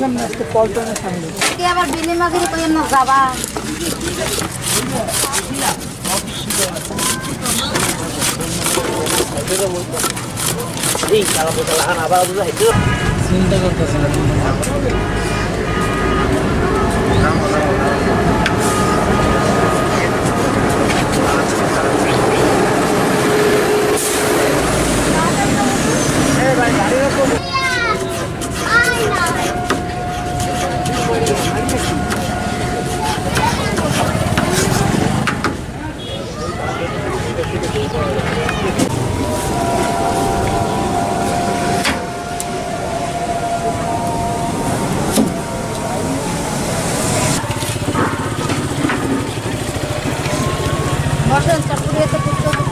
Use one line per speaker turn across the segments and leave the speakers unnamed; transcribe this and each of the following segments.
সামনে আসতে পল্টনের সামনে
কি আবার বিলিমাগিরি কইেন না যাবা
এই কালা বোতল লাগান আবার বুঝা হইতো
চিন্তা করতেছি না
বসেন চাপুরিয়াতে পুচকা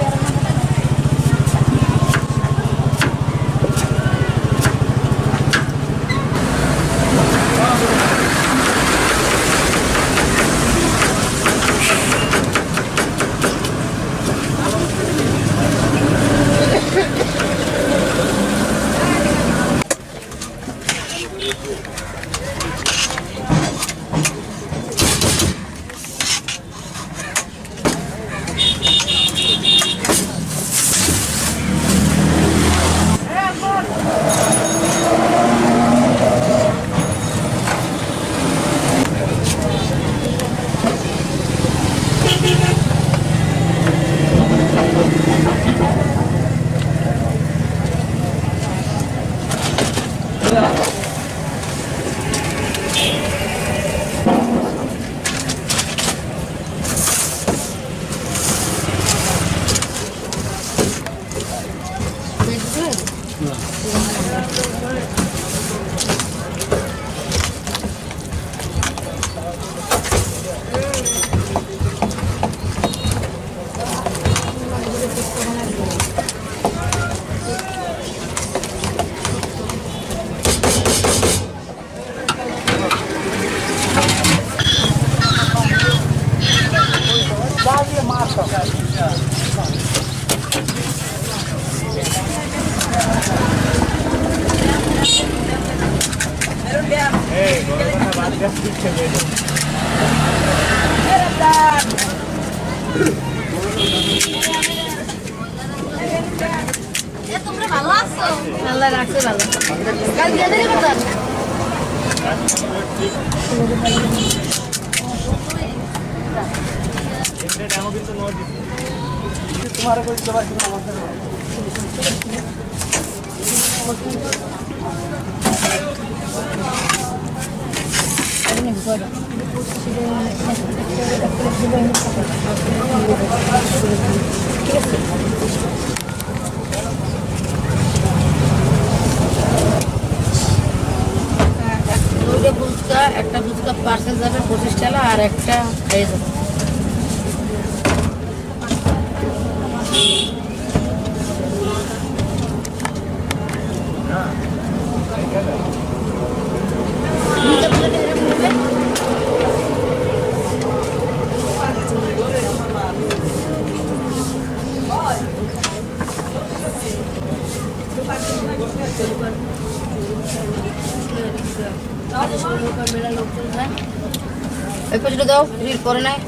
তোমরা ভালো আছো আল্লাহ রাখছে ভালো কাল দিয়ে দেরি করতাম
तुम्हारे कोई दवा की समस्या
একটা ফুচকা পার্সেল যাবে 25 টাকা আর একটা এই যাবে মেলা লোক এই পয়সাটা দাও রিল করে নাই